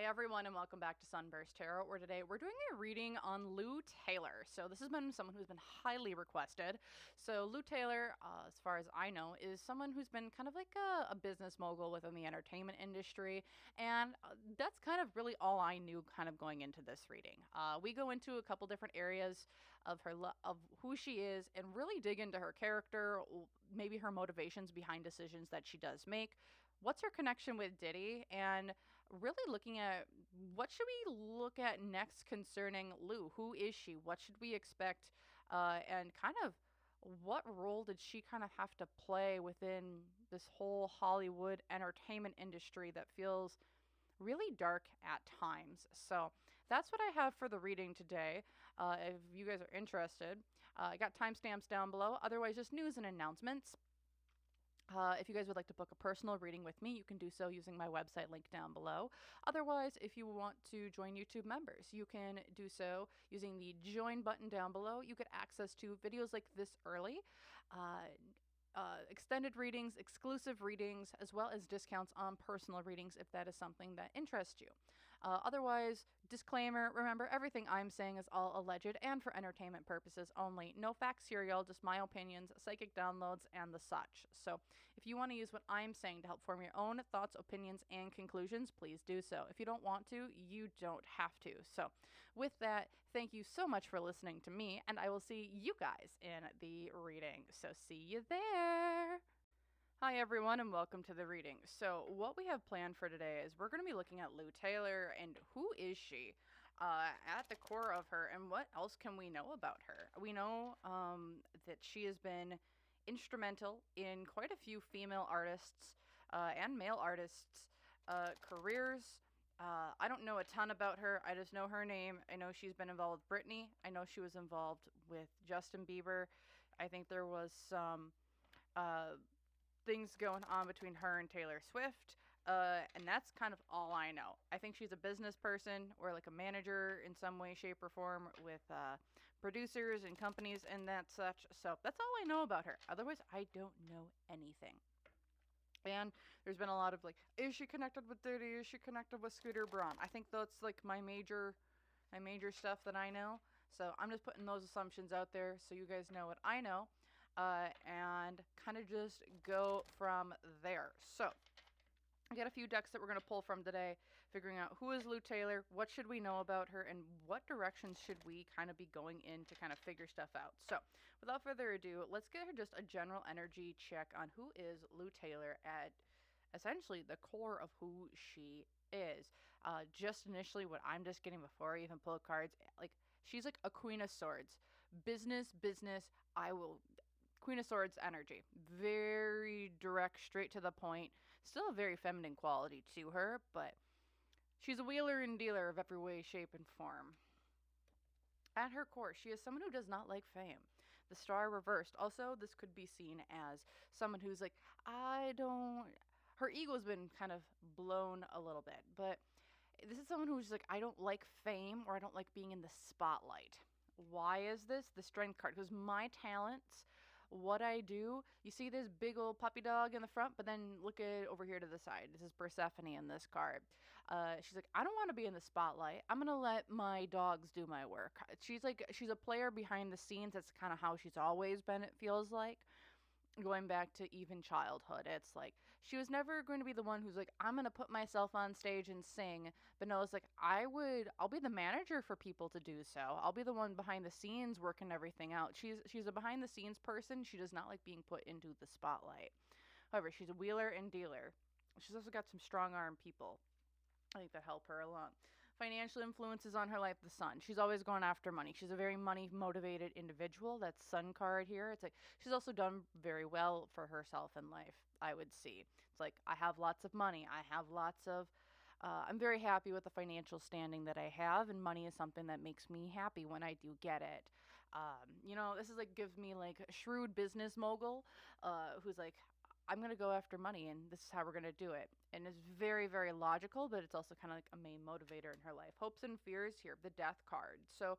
Hi everyone and welcome back to SunBurst Tarot, where today we're doing a reading on Lou Taylor. So this has been someone who's been highly requested. So Lou Taylor, as far as I know, is someone who's been kind of like a business mogul within the entertainment industry. And that's kind of really all I knew kind of going into this reading. We go into a couple different areas of of who she is and really dig into her character, maybe her motivations behind decisions that she does make. What's her connection with Diddy, and really looking at what should we look at next concerning Lou? Who is she? What should we expect? And kind of what role did she kind of have to play within this whole Hollywood entertainment industry that feels really dark at times? So that's what I have for the reading today. If you guys are interested, I got timestamps down below. Otherwise, just news and announcements. If you guys would like to book a personal reading with me, you can do so using my website link down below. Otherwise, if you want to join YouTube members, you can do so using the join button down below. You get access to videos like this early, extended readings, exclusive readings, as well as discounts on personal readings if that is something that interests you. Otherwise, disclaimer, remember everything I'm saying is all alleged and for entertainment purposes only. No facts here, y'all, just my opinions, psychic downloads, and the such. So if you want to use what I'm saying to help form your own thoughts, opinions, and conclusions, please do so. If you don't want to, you don't have to. So with that, thank you so much for listening to me, and I will see you guys in the reading. So see you there. Hi everyone and welcome to the reading. So what we have planned for today is we're going to be looking at Lou Taylor and who is she at the core of her, and what else can we know about her. We know that she has been instrumental in quite a few female artists and male artists careers. I don't know a ton about her. I just know her name. I know she's been involved with Britney. I know she was involved with Justin Bieber. I think there was some things going on between her and Taylor Swift, and that's kind of all I know. I think she's a business person or like a manager in some way, shape, or form with producers and companies and that such. So that's all I know about her. Otherwise, I don't know anything. And there's been a lot of like, is she connected with Diddy? Is she connected with Scooter Braun? I think that's like my major stuff that I know. So I'm just putting those assumptions out there so you guys know what I know, and kind of just go from there. So I got a few decks that we're going to pull from today, figuring out who is Lou Taylor, what should we know about her, and what directions should we kind of be going in to kind of figure stuff out. So without further ado, let's get just a general energy check on who is Lou Taylor at essentially the core of who she is. Just initially what I'm just getting before I even pull cards, like she's like a Queen of Swords. Business, Queen of Swords energy. Very direct, straight to the point. Still a very feminine quality to her, but she's a wheeler and dealer of every way, shape, and form. At her core, she is someone who does not like fame. The star reversed. Also, this could be seen as someone who's like, her ego's been kind of blown a little bit, but this is someone who's like, I don't like fame, or I don't like being in the spotlight. Why is this? The strength card. Because my talents, what I do, you see this big old puppy dog in the front, but then look at over here to the side. This is Persephone in this card. She's like, I don't want to be in the spotlight. I'm going to let my dogs do my work. She's a player behind the scenes. That's kind of how she's always been, it feels like. Going back to even childhood, it's like she was never going to be the one who's like, I'm going to put myself on stage and sing. But no, it's like, I'll be the manager for people to do so. I'll be the one behind the scenes working everything out. She's a behind the scenes person. She does not like being put into the spotlight. However, she's a wheeler and dealer. She's also got some strong arm people, I think, that help her along. Financial influences on her life, the sun. She's always going after money. She's a very money motivated individual. That's sun card here. It's like she's also done very well for herself in life, I would see. It's like, I have lots of money. I have lots of I'm very happy with the financial standing that I have, and money is something that makes me happy when I do get it. This is like, gives me like a shrewd business mogul who's like, I'm going to go after money, and this is how we're going to do it. And it's very, very logical, but it's also kind of like a main motivator in her life. Hopes and fears here, the death card. So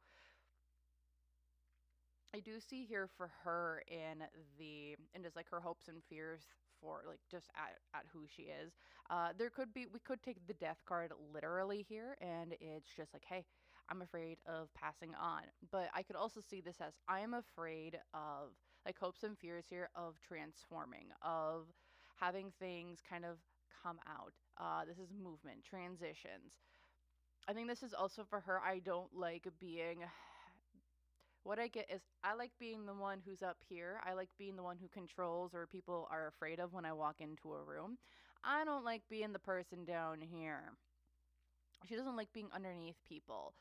I do see here for her in just like her hopes and fears for like just at who she is. We could take the death card literally here, and it's just like, hey, I'm afraid of passing on. But I could also see this as I'm afraid of like hopes and fears here of transforming, of having things kind of come out. This is movement, transitions. I think this is also for her. I don't like being. What I get is I like being the one who's up here. I like being the one who controls or people are afraid of when I walk into a room. I don't like being the person down here. She doesn't like being underneath people.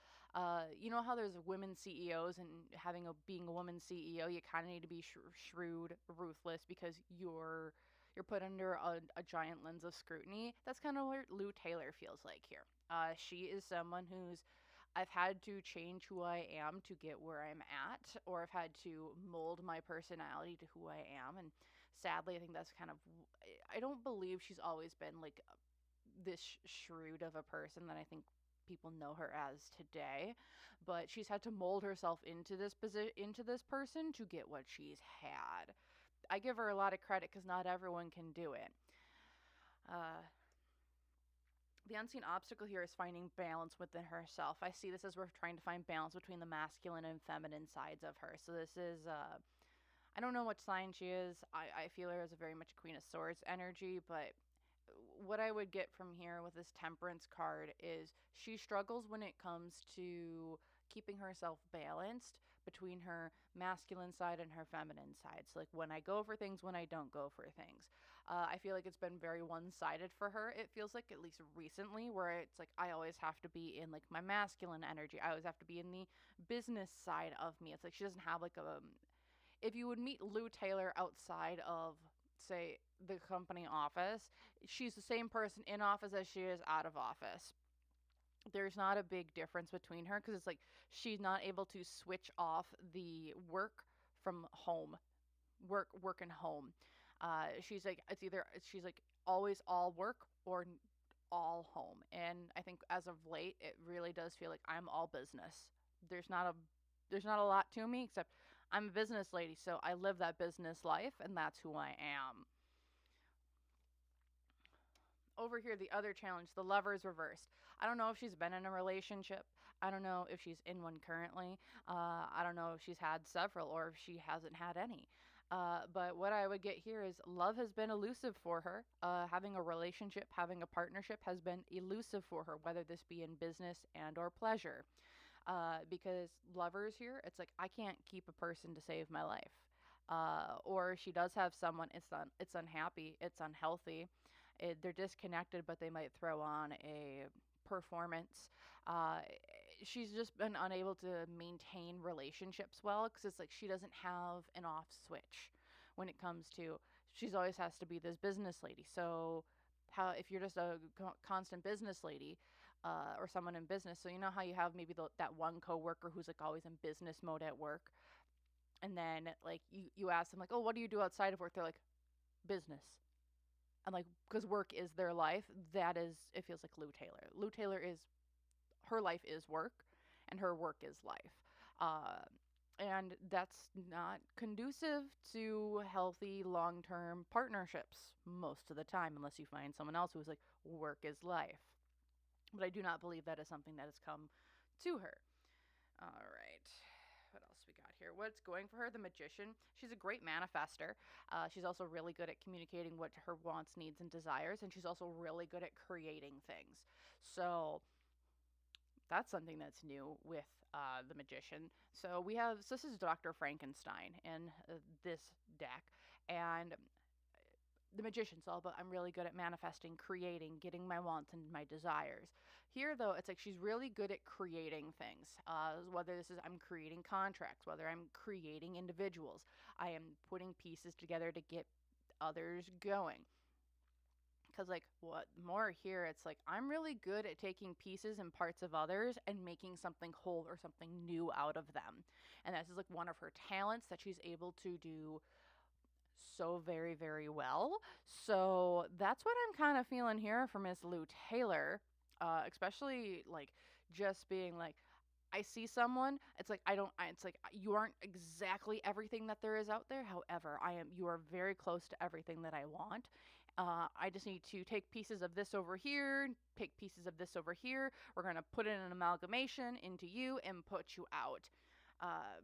You know how there's women CEOs, and being a woman CEO, you kind of need to be shrewd, ruthless, because you're put under a giant lens of scrutiny. That's kind of what Lou Taylor feels like here. She is someone who's I've had to change who I am to get where I'm at, or I've had to mold my personality to who I am. And sadly, I think that's kind of, I don't believe she's always been like this shrewd of a person that I think people know her as today, but she's had to mold herself into this into this person to get what she's had. I give her a lot of credit because not everyone can do it. Uh, the unseen obstacle here is finding balance within herself. I see this as we're trying to find balance between the masculine and feminine sides of her. So this is I don't know what sign she is. I feel her as a very much Queen of Swords energy, but what I would get from here with this Temperance card is she struggles when it comes to keeping herself balanced between her masculine side and her feminine side. So, like, when I go for things, when I don't go for things. I feel like it's been very one-sided for her. It feels like, at least recently, where it's like I always have to be in like my masculine energy. I always have to be in the business side of me. It's like she doesn't have like a if you would meet Lou Taylor outside of, say, the company office, she's the same person in office as she is out of office. There's not a big difference between her because it's like she's not able to switch off the work from home, work and home. She's like she's like always all work or all home, and I think as of late it really does feel like I'm all business. There's not a there's not a lot to me except I'm a business lady, so I live that business life, and that's who I am. Over here, the other challenge, the Lover's reversed. I don't know if she's been in a relationship. I don't know if she's in one currently. I don't know if she's had several or if she hasn't had any. But what I would get here is love has been elusive for her. Having a relationship, having a partnership has been elusive for her, whether this be in business and or pleasure. Because lovers here, it's like I can't keep a person to save my life. Or she does have someone, it's unhappy, it's unhealthy, they're disconnected, but they might throw on a performance. Uh, she's just been unable to maintain relationships well because it's like she doesn't have an off switch when it comes to. She's always has to be this business lady. So how if you're just a constant business lady, or someone in business. So you know how you have maybe that one coworker who's like always in business mode at work, and then like you ask them like, oh, what do you do outside of work? They're like, business. And like because work is their life. That is, it feels like Lou Taylor. Lou Taylor is her life is work, and her work is life. And that's not conducive to healthy long-term partnerships most of the time, unless you find someone else who's like work is life. But I do not believe that is something that has come to her. All right. What else we got here? What's going for her? The Magician. She's a great manifester. She's also really good at communicating what her wants, needs, and desires. And she's also really good at creating things. So that's something that's new with the Magician. So this is Dr. Frankenstein in this deck. And the Magician's all about I'm really good at manifesting, creating, getting my wants and my desires. Here, though, it's like she's really good at creating things. Whether this is I'm creating contracts, whether I'm creating individuals, I am putting pieces together to get others going. Because, like, what more here, it's like I'm really good at taking pieces and parts of others and making something whole or something new out of them. And this is like one of her talents that she's able to do so very, very well. So that's what I'm kind of feeling here for Miss Lou Taylor, especially like just being like, I see someone, it's like I don't it's like you aren't exactly everything that there is out there. However, you are very close to everything that I want. I just need to take pieces of this over here, take pieces of this over here. We're going to put in an amalgamation into you and put you out. Uh,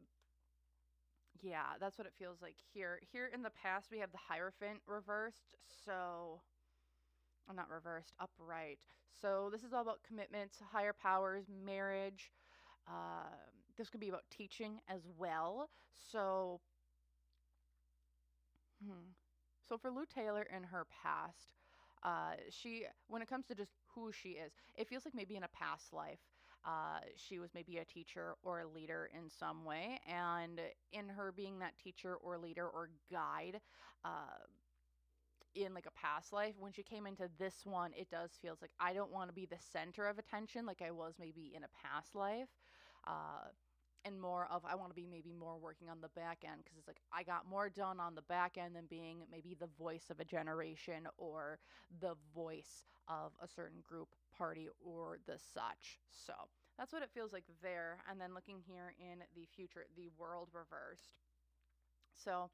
yeah, that's what it feels like here. Here in the past, we have the Hierophant reversed. So, not reversed, upright. So, this is all about commitments, higher powers, marriage. Uh, this could be about teaching as well. So, hmm. So for Lou Taylor in her past, when it comes to just who she is, it feels like maybe in a past life, she was maybe a teacher or a leader in some way, and in her being that teacher or leader or guide, uh, in like a past life, when she came into this one, it does feels like I don't want to be the center of attention like I was maybe in a past life. Uh, and more of I want to be maybe more working on the back end because it's like I got more done on the back end than being maybe the voice of a generation or the voice of a certain group, party, or the such. So that's what it feels like there. And then looking here in the future, the world reversed. So,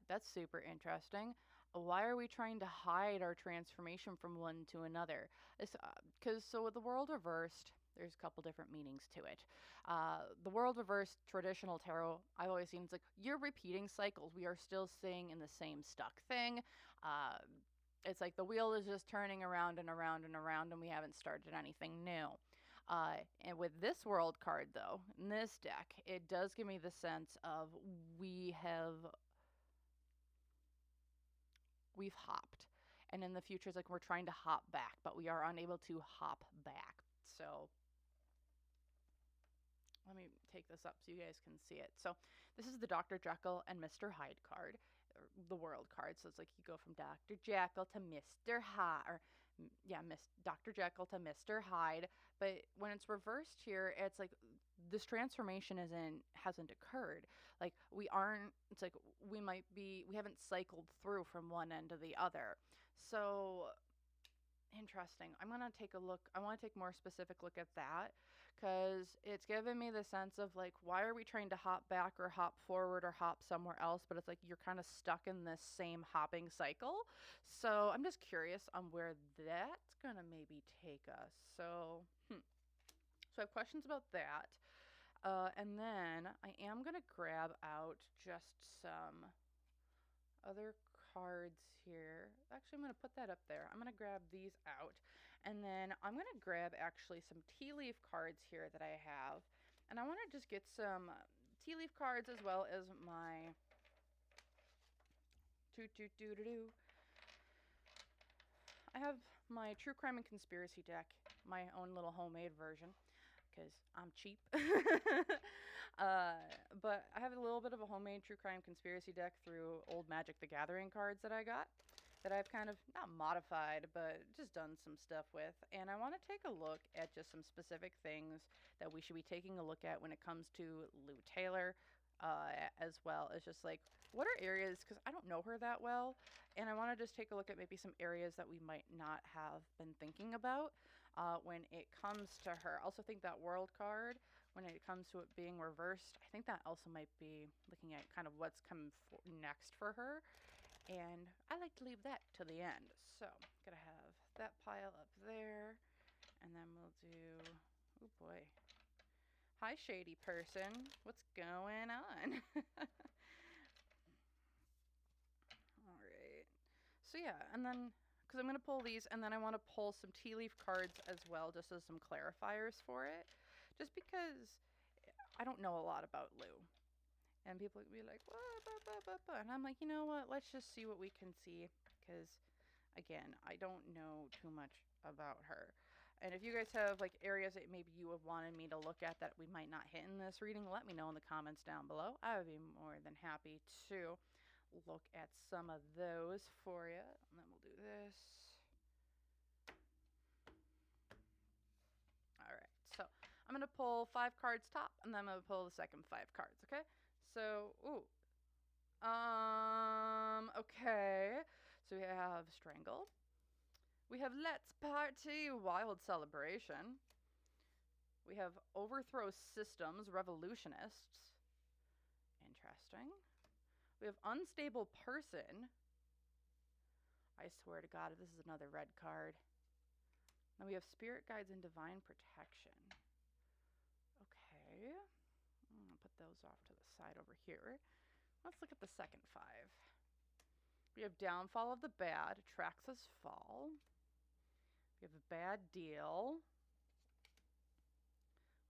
that's super interesting. Why are we trying to hide our transformation from one to another? Because so with the world reversed, there's a couple different meanings to it. The world reversed traditional tarot, I've always seen it's like you're repeating cycles. We are still staying in the same stuck thing. Uh, it's like the wheel is just turning around and around and around, and we haven't started anything new. And with this world card, though, in this deck, it does give me the sense of we have we've hopped. And in the future, it's like we're trying to hop back, but we are unable to hop back. So let me take this up so you guys can see it. So this is the Dr. Jekyll and Mr. Hyde card, or the world card. So it's like you go from Dr. Jekyll to Mr. Hyde, or yeah, Dr. Jekyll to Mr. Hyde. But when it's reversed here, it's like this transformation hasn't occurred. Like we aren't. It's like we haven't cycled through from one end to the other. So interesting. I'm gonna take a look. I want to take more specific look at that because it's given me the sense of like, why are we trying to hop back or hop forward or hop somewhere else? But it's like you're kind of stuck in this same hopping cycle. So I'm just curious on where that's gonna maybe take us. So, so I have questions about that. And then I am gonna grab out just some other cards here. Actually, I'm going to put that up there. I'm going to grab these out. And then I'm going to grab actually some tea leaf cards here that I have. And I want to just get some tea leaf cards as well as my I have my True Crime and Conspiracy deck, my own little homemade version, because I'm cheap. But I have a little bit of a homemade True Crime Conspiracy deck through old Magic the Gathering cards that I got, that I've kind of, not modified, but just done some stuff with. And I want to take a look at just some specific things that we should be taking a look at when it comes to Lou Taylor, as well as just like, what are areas, because I don't know her that well, and I want to just take a look at maybe some areas that we might not have been thinking about when it comes to her. I also think that world card, when it comes to it being reversed, I think that also might be looking at kind of what's coming next for her. And I like to leave that to the end. So, gonna have that pile up there. And then we'll do, oh boy. Hi, shady person. What's going on? All right. So yeah, and then, because I'm going to pull these, and then I want to pull some tea leaf cards as well, just as some clarifiers for it. Just because I don't know a lot about Lou. And people would be like, "What?" And I'm like, you know what? Let's just see what we can see. Because, again, I don't know too much about her. And if you guys have like areas that maybe you have wanted me to look at that we might not hit in this reading, let me know in the comments down below. I would be more than happy to look at some of those for you. And then we'll do this. All right, so I'm going to pull 5 cards top, and then I'm going to pull the second 5 cards, okay? So, okay. So we have Strangle. We have Let's Party, Wild Celebration. We have overthrow systems, revolutionists. Interesting. We have unstable person. I swear to God, if this is another red card. Then we have spirit guides and divine protection. Okay. I'm going to put those off to the side over here. Let's look at the second 5. We have downfall of the bad, Traxxas fall. We have a bad deal.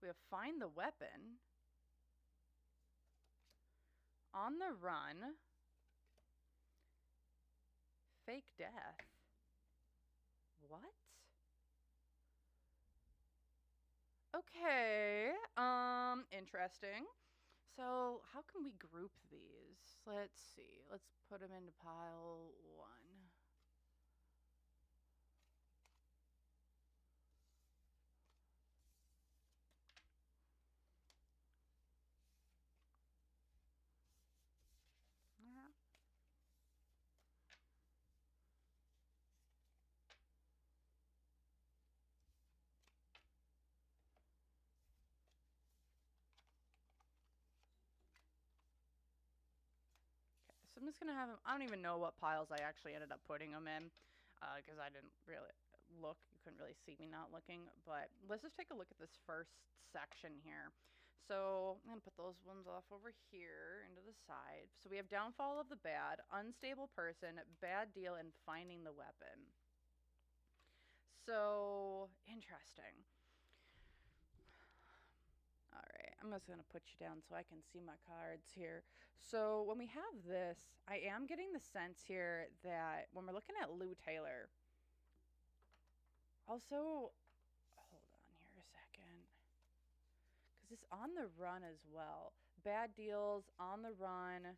We have find the weapon. On the run. Fake death. What? Okay. Interesting. So how can we group these? Let's see. Let's put them into pile 1. So I'm just going to have them, I don't even know what piles I actually ended up putting them in, because I didn't really look. You couldn't really see me not looking. But let's just take a look at this first section here. So I'm going to put those ones off over here into the side. So we have downfall of the bad, unstable person, bad deal, and finding the weapon. So interesting. All right, I'm just going to put you down so I can see my cards here. So when we have this, I am getting the sense here that when we're looking at Lou Taylor, also, hold on here a second, because it's on the run as well. Bad deals, on the run.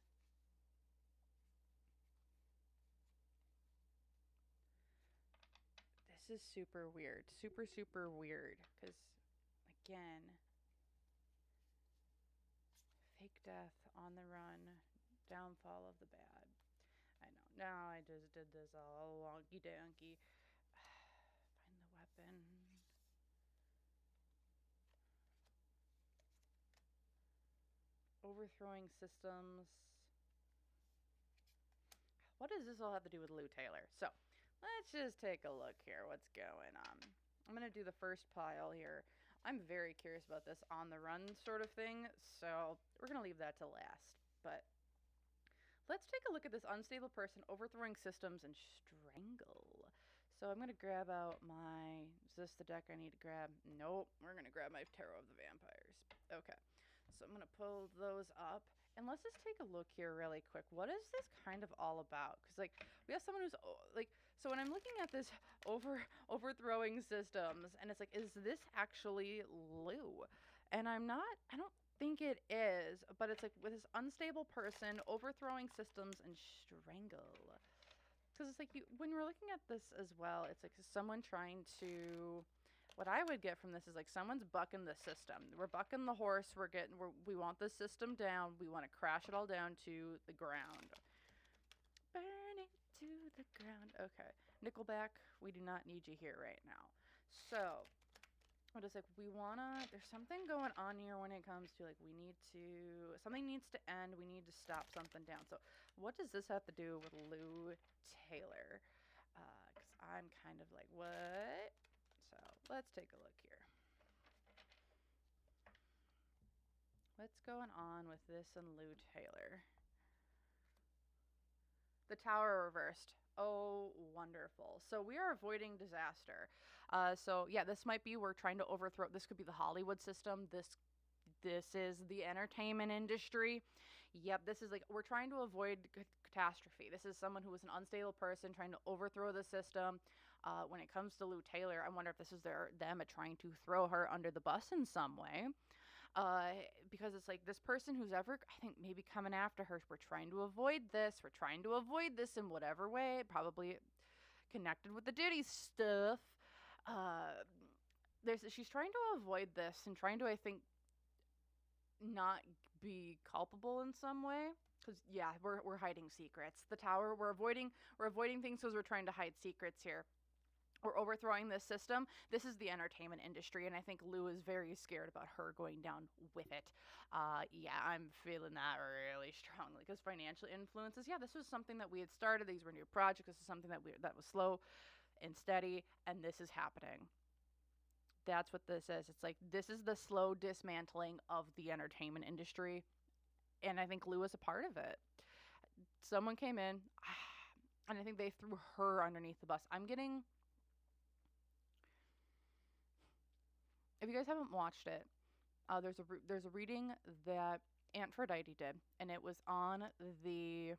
This is super weird, super, super weird, because again, fake death, on the run, downfall of the bad. I know. Now I just did this all wonky donkey. Find the weapon. Overthrowing systems. What does this all have to do with Lou Taylor? So let's just take a look here. What's going on? I'm going to do the first pile here. I'm very curious about this on the run sort of thing, so we're going to leave that to last. But let's take a look at this unstable person, overthrowing systems, and strangle. So I'm going to grab out my, is this the deck I need to grab? Nope, we're going to grab my Tarot of the Vampires. Okay, so I'm going to pull those up. And let's just take a look here really quick. What is this kind of all about? Because, like, we have someone who's, like, so when I'm looking at this overthrowing systems, and it's like, is this actually Lou? And I don't think it is, but it's like with this unstable person, overthrowing systems, and strangle. Because it's like, when we're looking at this as well, it's like someone trying to... What I would get from this is like someone's bucking the system. We're bucking the horse. We want the system down. We want to crash it all down to the ground. Burn it to the ground. Okay. Nickelback, we do not need you here right now. So, what is like, there's something going on here when it comes to like, something needs to end. We need to stop something down. So, what does this have to do with Lou Taylor? Because I'm kind of like, what? So let's take a look here. What's going on with this and Lou Taylor? The Tower reversed. Oh, wonderful. So we are avoiding disaster. So yeah, this might be, we're trying to overthrow, this could be the Hollywood system. This is the entertainment industry. Yep, this is like, we're trying to avoid catastrophe. This is someone who is an unstable person trying to overthrow the system. When it comes to Lou Taylor, I wonder if this is them trying to throw her under the bus in some way. Because it's like this person who's ever, I think, maybe coming after her, we're trying to avoid this. We're trying to avoid this in whatever way, probably connected with the Diddy stuff. She's trying to avoid this and trying to, I think, not be culpable in some way. Because yeah, we're hiding secrets. The Tower, we're avoiding things because we're trying to hide secrets here. or overthrowing this system. This is the entertainment industry, and I think Lou is very scared about her going down with it. Yeah, I'm feeling that really strongly because financial influences. Yeah, this was something that we had started. These were new projects. This is something that was slow and steady, and this is happening. That's what this is. It's like this is the slow dismantling of the entertainment industry, and I think Lou is a part of it. Someone came in, and I think they threw her underneath the bus. I'm getting. If you guys haven't watched it, there's a reading that Aphrodite did, and it was on the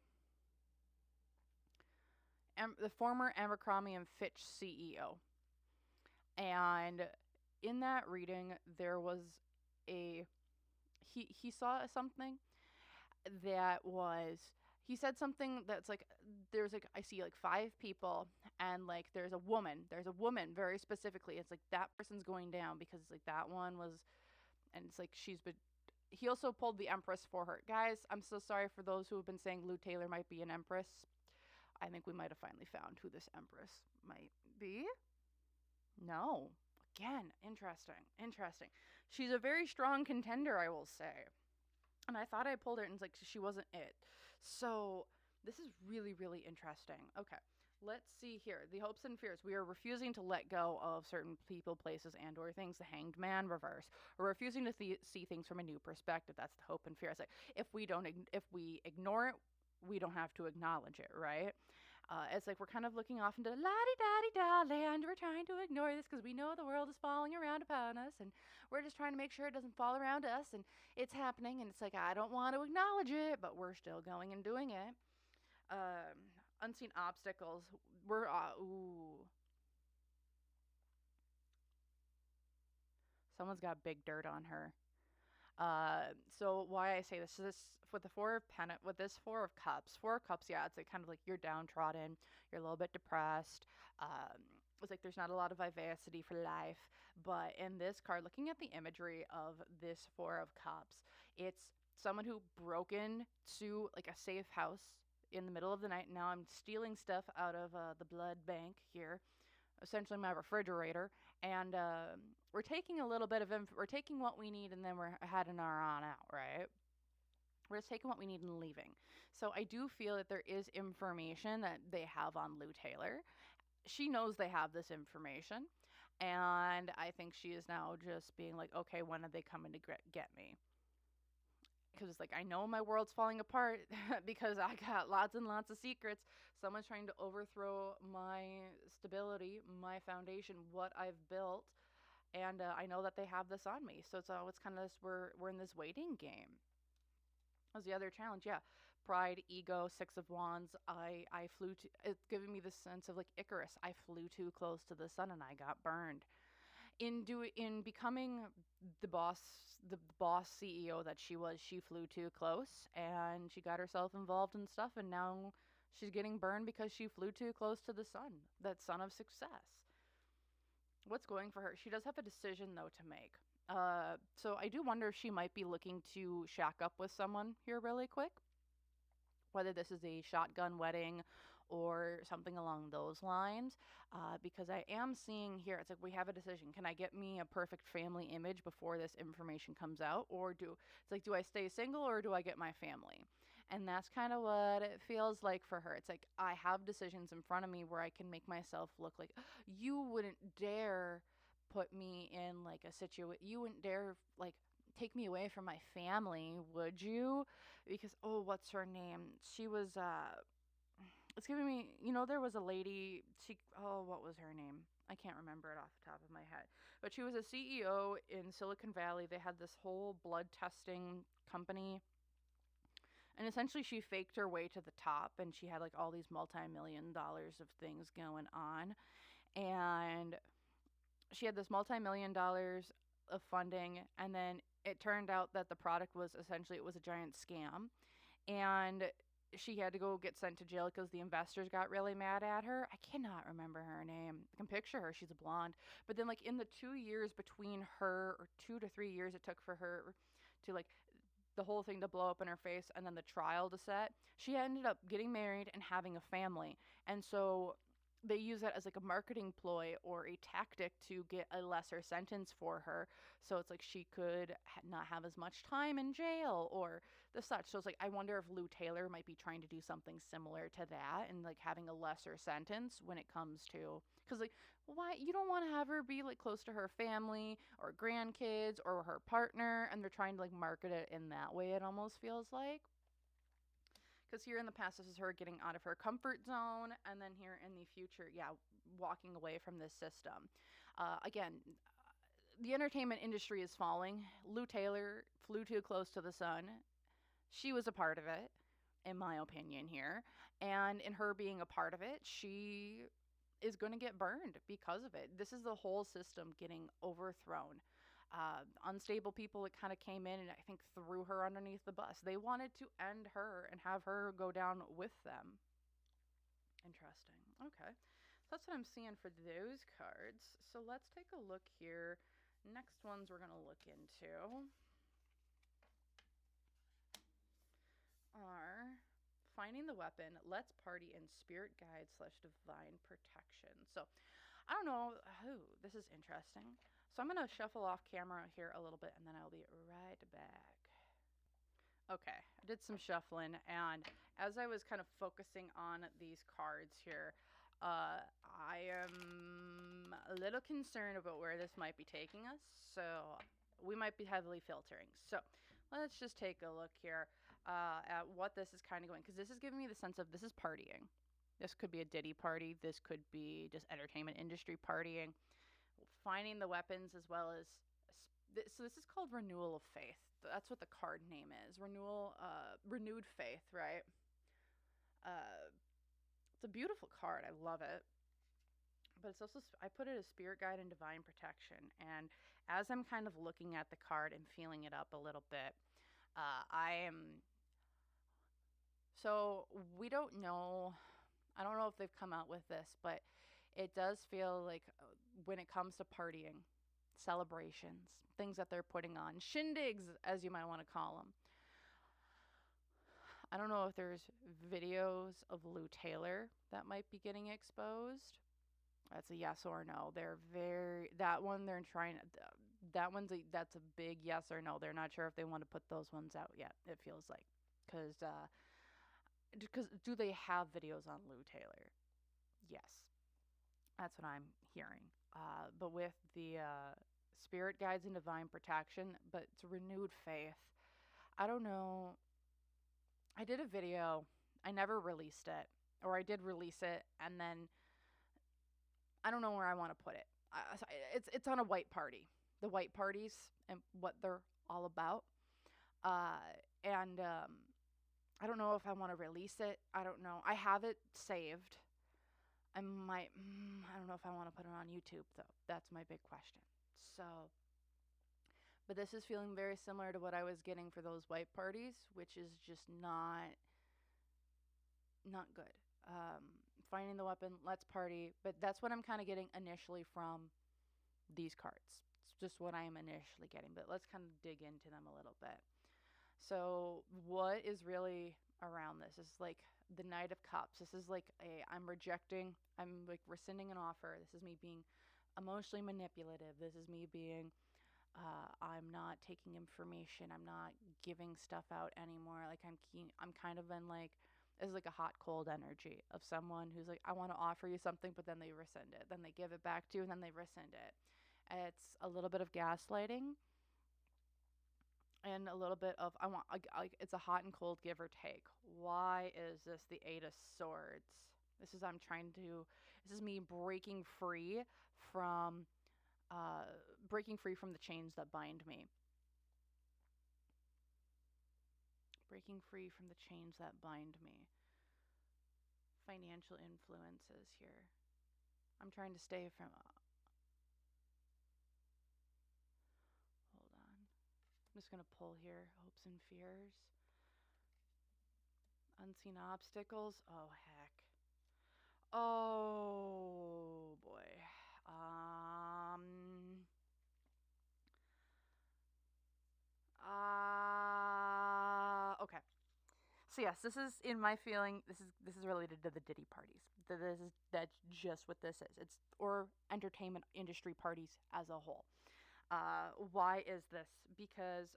the former Abercrombie and Fitch CEO. And in that reading, there was a he saw something that was he said something that's like there's like I see like five people and like there's a woman very specifically. It's like that person's going down because like that one was, and it's like she's been. He also pulled the Empress for her. Guys, I'm so sorry for those who have been saying Lou Taylor might be an Empress. I think we might have finally found who this Empress might be. No. Again, interesting. Interesting. She's a very strong contender, I will say. And I thought I pulled her and it's like she wasn't it. So this is really, really interesting. Okay. Let's see here. The hopes and fears. We are refusing to let go of certain people, places, and or things. The Hanged Man reverse. We're refusing to see things from a new perspective. That's the hope and fear. It's like if we ignore it, we don't have to acknowledge it, right? It's like we're kind of looking off into la-di-da-di-da land. We're trying to ignore this because we know the world is falling around upon us, and we're just trying to make sure it doesn't fall around us, and it's happening, and it's like I don't want to acknowledge it, but we're still going and doing it. Unseen obstacles. We're someone's got big dirt on her. So why I say this with the with this Four of Cups. Four of Cups, yeah, it's like kind of like you're downtrodden, you're a little bit depressed. It's like there's not a lot of vivacity for life. But in this card, looking at the imagery of this Four of Cups, it's someone who broke into like a safe house in the middle of the night. Now I'm stealing stuff out of the blood bank here, essentially my refrigerator, and we're taking a little bit of we're taking what we need, and then we're heading our on out, right? We're just taking what we need and leaving. So I do feel that there is information that they have on Lou Taylor. She knows they have this information, and I think she is now just being like, okay, when are they coming to get me? Because it's like I know my world's falling apart because I got lots and lots of secrets. Someone's trying to overthrow my stability, my foundation, what I've built, and I know that they have this on me. So it's kind of this we're in this waiting game. Was the other challenge, yeah, pride, ego, Six of Wands. I flew to. It's giving me this sense of like Icarus. I flew too close to the sun and I got burned. In becoming the boss CEO that she was, she flew too close and she got herself involved in stuff, and now she's getting burned because she flew too close to the sun, that sun of success. What's going for her? She does have a decision though to make. So I do wonder if she might be looking to shack up with someone here really quick, whether this is a shotgun wedding or something along those lines, because I am seeing here, it's like we have a decision. Can I get me a perfect family image before this information comes out? Or it's like, do I stay single or do I get my family? And that's kind of what it feels like for her. It's like I have decisions in front of me where I can make myself look like you wouldn't dare put me in like a situation. You wouldn't dare like take me away from my family, would you? Because oh, what's her name? She was it's giving me, there was a lady, what was her name? I can't remember it off the top of my head. But she was a CEO in Silicon Valley. They had this whole blood testing company. And essentially she faked her way to the top, and she had like all these multi-million dollars of things going on. And she had this multi-million dollars of funding, and then it turned out that the product was essentially it was a giant scam. And she had to go get sent to jail because the investors got really mad at her. I cannot remember her name. I can picture her. She's a blonde. But then, like, in the 2 years between her, or 2 to 3 years it took for her to, like, the whole thing to blow up in her face and then the trial to set, she ended up getting married and having a family. And so they use that as like a marketing ploy or a tactic to get a lesser sentence for her. So it's like she could not have as much time in jail or the such. So it's like I wonder if Lou Taylor might be trying to do something similar to that and like having a lesser sentence when it comes to, because like why you don't want to have her be like close to her family or grandkids or her partner, and they're trying to like market it in that way. It almost feels like, because here in the past, this is her getting out of her comfort zone, and then here in the future, yeah, walking away from this system. Again, the entertainment industry is falling. Lou Taylor flew too close to the sun. She was a part of it, in my opinion, here. And in her being a part of it, she is going to get burned because of it. This is the whole system getting overthrown. Unstable people that kind of came in and I think threw her underneath the bus. They wanted to end her and have her go down with them. Interesting. Okay. So that's what I'm seeing for those cards. So let's take a look here. Next ones we're going to look into are Finding the Weapon, Let's Party, and Spirit Guide / Divine Protection. So I don't know. This is interesting. So I'm going to shuffle off camera here a little bit and then I'll be right back. Okay, I did some shuffling, and as I was kind of focusing on these cards here, I am a little concerned about where this might be taking us. So we might be heavily filtering. So let's just take a look here at what this is kind of going, because this is giving me the sense of this is partying. This could be a Diddy party. This could be just entertainment industry partying. Finding the weapons, as well as so this is called Renewal of Faith. That's what the card name is. Renewed faith, right? It's a beautiful card. I love it. But it's also, I put it as Spirit Guide and Divine Protection. And as I'm kind of looking at the card and feeling it up a little bit, so we don't know. I don't know if they've come out with this, but it does feel like when it comes to partying, celebrations, things that they're putting on, shindigs, as you might want to call them. I don't know if there's videos of Lou Taylor that might be getting exposed. That's a yes or no. That one they're trying, that's a big yes or no. They're not sure if they want to put those ones out yet, it feels like. Because do they have videos on Lou Taylor? Yes. That's what I'm hearing. But with the Spirit Guides and Divine Protection, but it's renewed faith. I don't know. I did a video. I never released it. Or I did release it, and then I don't know where I want to put it. It's on a white party. The white parties and what they're all about. And I don't know if I want to release it. I don't know. I have it saved. I don't know if I want to put it on YouTube, though. That's my big question. So, but this is feeling very similar to what I was getting for those white parties, which is just not good. Finding the Weapon, Let's Party, but that's what I'm kind of getting initially from these cards. It's just what I am initially getting, but let's kind of dig into them a little bit. So what is really around this is like the Knight of Cups. This is like I'm like rescinding an offer. This is me being emotionally manipulative. This is me being, I'm not taking information. I'm not giving stuff out anymore. Like I'm kind of in like, it's like a hot cold energy of someone who's like, I want to offer you something, but then they rescind it. Then they give it back to you, and then they rescind it. It's a little bit of gaslighting. And a little bit of it's a hot and cold give or take. Why is this the Eight of Swords? This is me breaking free from the chains that bind me. Breaking free from the chains that bind me. Financial influences here. I'm trying to stay from. Hold on. I'm just going to pull here. Hopes and fears. Unseen obstacles. Oh, heck. Oh, boy. Okay. So yes, this is in my feeling. This is related to the Diddy parties. That's just what this is. It's or entertainment industry parties as a whole. Why is this? Because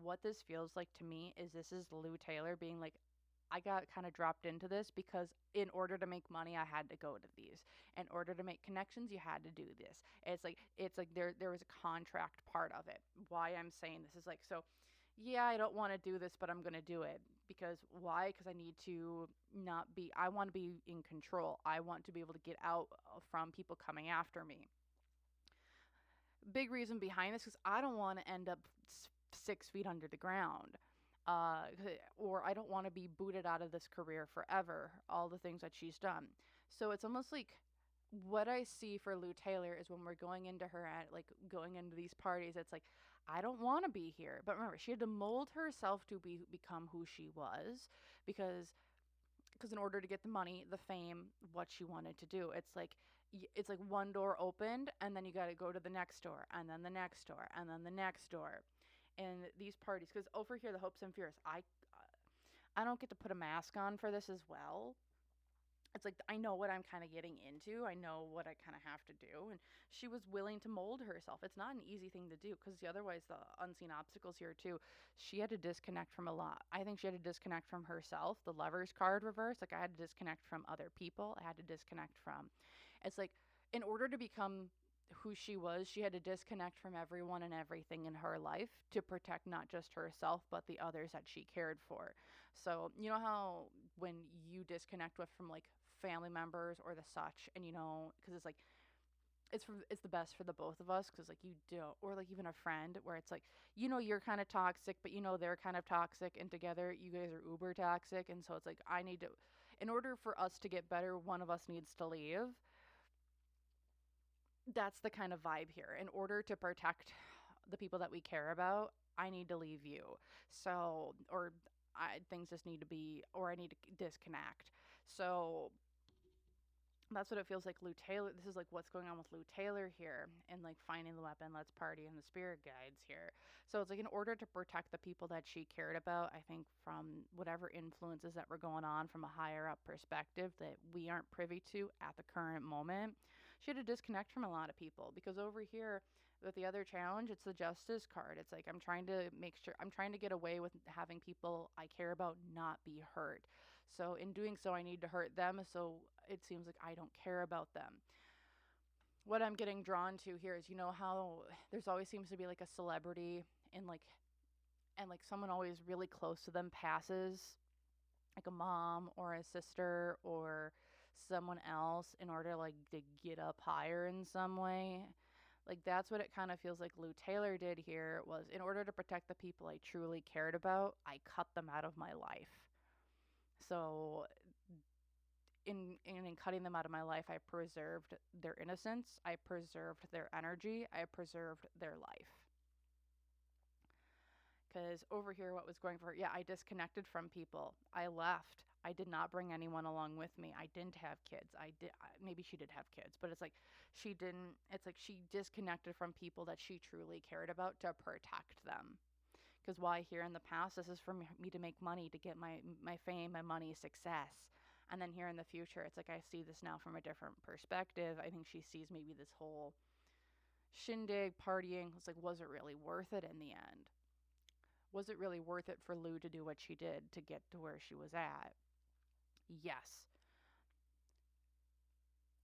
what this feels like to me is this is Lou Taylor being like, I got kind of dropped into this because in order to make money, I had to go to these. In order to make connections, you had to do this. It's like there was a contract part of it. Why I'm saying this is like so. Yeah, I don't want to do this, but I'm going to do it because why? Because I need to not be. I want to be in control. I want to be able to get out from people coming after me. Big reason behind this is I don't want to end up 6 feet under the ground. Uh, or I don't want to be booted out of this career forever, all the things that she's done. So it's almost like what I see for Lou Taylor is when we're going into her at like going into these parties, it's like, I don't want to be here. But remember, she had to mold herself to become who she was because in order to get the money, the fame, what she wanted to do. It's like one door opened and then you got to go to the next door and then the next door and then the next door. And these parties cuz over here the hopes and fears, I don't get to put a mask on for this as well. It's like I know what I'm kind of getting into. I know what I kind of have to do, and she was willing to mold herself. It's not an easy thing to do because otherwise the unseen obstacles here too. She had to disconnect from a lot. I think she had to disconnect from herself. The Lovers card reverse, like I had to disconnect from other people. I had to disconnect from. It's like in order to become who she was, she had to disconnect from everyone and everything in her life to protect not just herself but the others that she cared for. So, you know how when you disconnect with from like family members or the such and because it's like it's the best for the both of us because like you do or like even a friend where it's like you're kind of toxic but they're kind of toxic and together you guys are uber toxic and so it's like I need to in order for us to get better one of us needs to leave. That's the kind of vibe here. In order to protect the people that we care about, I need to leave you. So, or things just need to be, or I need to disconnect. So that's what it feels like Lou Taylor. This is like what's going on with Lou Taylor here and like finding the weapon, let's party, and the spirit guides here. So it's like in order to protect the people that she cared about, I think from whatever influences that were going on from a higher up perspective that we aren't privy to at the current moment, she had to disconnect from a lot of people because over here with the other challenge, it's the justice card. It's like I'm trying to make sure I'm trying to get away with having people I care about not be hurt. So in doing so, I need to hurt them. So it seems like I don't care about them. What I'm getting drawn to here is how there's always seems to be like a celebrity and like someone always really close to them passes, like a mom or a sister or someone else in order like to get up higher in some way. Like that's what it kind of feels like Lou Taylor did here was in order to protect the people I truly cared about, I cut them out of my life. So in cutting them out of my life, I preserved their innocence, I preserved their energy, I preserved their life. Because over here, what was going for her, yeah, I disconnected from people. I left. I did not bring anyone along with me. I didn't have kids. Maybe she did have kids, but it's like she didn't. It's like she disconnected from people that she truly cared about to protect them. Because why here in the past, this is for me to make money, to get my fame, my money, success. And then here in the future, it's like I see this now from a different perspective. I think she sees maybe this whole shindig, partying. It's like, was it really worth it in the end? Was it really worth it for Lou to do what she did to get to where she was at? Yes.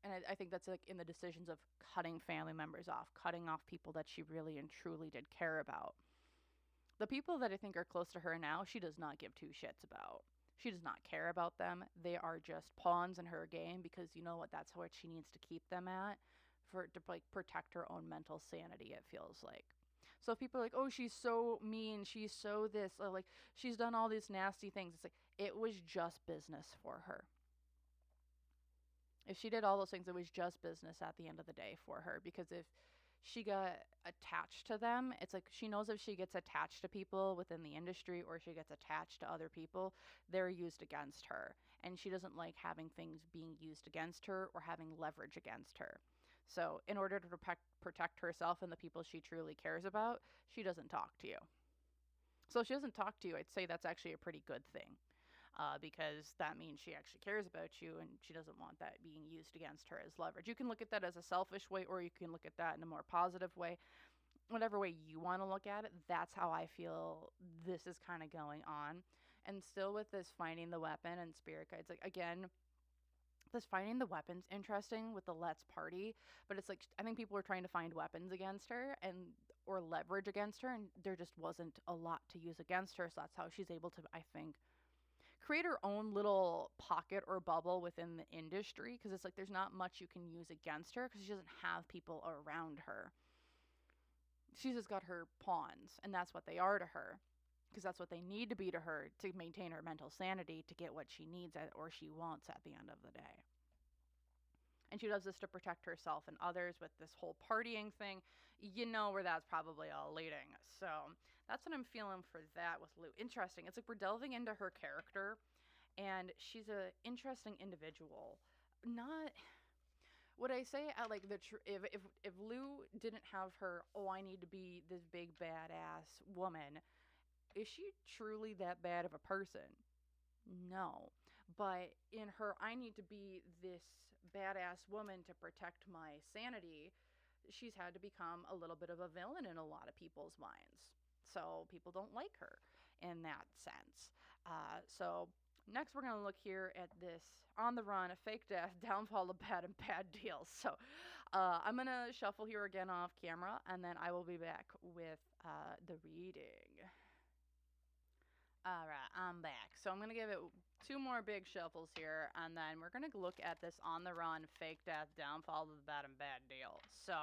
And I think that's like in the decisions of cutting family members off, cutting off people that she really and truly did care about. The people that I think are close to her now, she does not give two shits about. She does not care about them. They are just pawns in her game because you know what? That's what she needs to keep them at to like protect her own mental sanity. It feels like. So if people are like, oh, she's so mean, she's so this, or like she's done all these nasty things. It's like it was just business for her. If she did all those things, it was just business at the end of the day for her. Because if she got attached to them, it's like she knows if she gets attached to people within the industry or she gets attached to other people, they're used against her. And she doesn't like having things being used against her or having leverage against her. So in order to protect herself and the people she truly cares about, she doesn't talk to you. So if she doesn't talk to you, I'd say that's actually a pretty good thing. because that means she actually cares about you and she doesn't want that being used against her as leverage. You can look at that as a selfish way, or you can look at that in a more positive way. Whatever way you want to look at it, that's how I feel this is kind of going on. And still with this finding the weapon and spirit guides, like again, this finding the weapons interesting with the let's party, but it's like I think people were trying to find weapons against her and or leverage against her, and there just wasn't a lot to use against her. So that's how she's able to, I think, create her own little pocket or bubble within the industry, because it's like there's not much you can use against her because she doesn't have people around her. She's just got her pawns, and that's what they are to her, because that's what they need to be to her to maintain her mental sanity to get what she needs or she wants at the end of the day. And she does this to protect herself and others with this whole partying thing. You know where that's probably all leading. So that's what I'm feeling for that with Lou. Interesting. It's like we're delving into her character, and she's an interesting individual. Not would I say like if Lou didn't have her, oh, I need to be this big badass woman, is she truly that bad of a person? No. But in her, I need to be this badass woman to protect my sanity, she's had to become a little bit of a villain in a lot of people's minds. So people don't like her in that sense. So next we're going to look here at this on the run, a fake death, downfall of bad and bad deals. So I'm going to shuffle here again off camera, and then I will be back with the reading. All right, I'm back. So I'm going to give it 2 more big shuffles here, and then we're going to look at this on the run, fake death, downfall of the bad and bad deal. So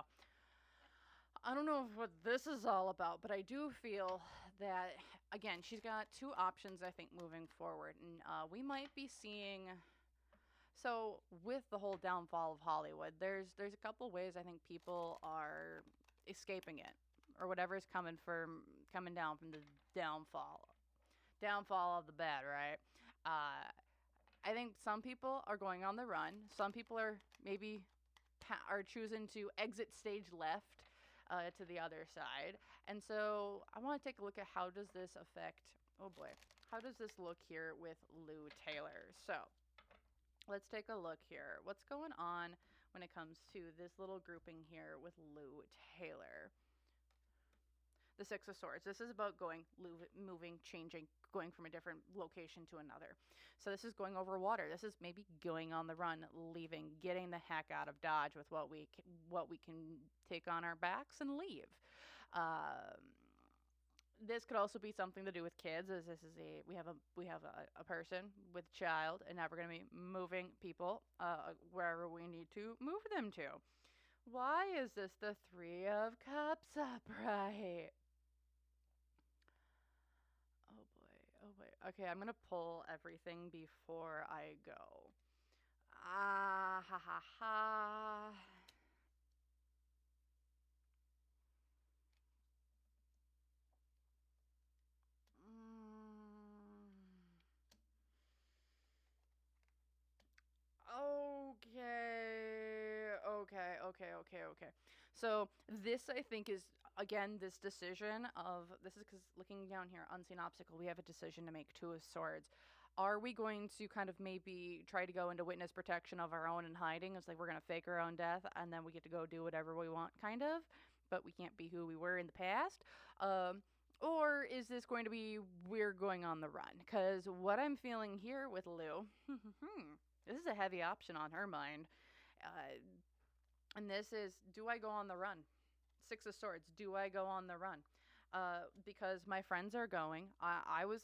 I don't know what this is all about, but I do feel that, again, she's got 2 options, I think, moving forward. And we might be seeing, so with the whole downfall of Hollywood, there's a couple ways I think people are escaping it, or whatever's coming down from the downfall of the bad, right? I think some people are going on the run. Some people are maybe are choosing to exit stage left to the other side. And so I want to take a look at how does this affect, oh boy, how does this look here with Lou Taylor? So let's take a look here. What's going on when it comes to this little grouping here with Lou Taylor? The Six of Swords. This is about moving, changing, going from a different location to another. So this is going over water. This is maybe going on the run, leaving, getting the heck out of Dodge with what we can take on our backs and leave. This could also be something to do with kids, as this is we have a person with a child, and now we're going to be moving people wherever we need to move them to. Why is this the 3 of Cups upright? Oh boy. Okay, I'm gonna pull everything before I go. Ah, ha ha ha. Okay. So this, I think, is again this decision of this is because looking down here, unseen obstacle. We have a decision to make. 2 of Swords. Are we going to kind of maybe try to go into witness protection of our own and hiding? It's like we're gonna fake our own death, and then we get to go do whatever we want, kind of, but we can't be who we were in the past. Or is this going to be we're going on the run? Because what I'm feeling here with Lou, this is a heavy option on her mind. And this is, do I go on the run? 6 of Swords, do I go on the run? Because my friends are going. I was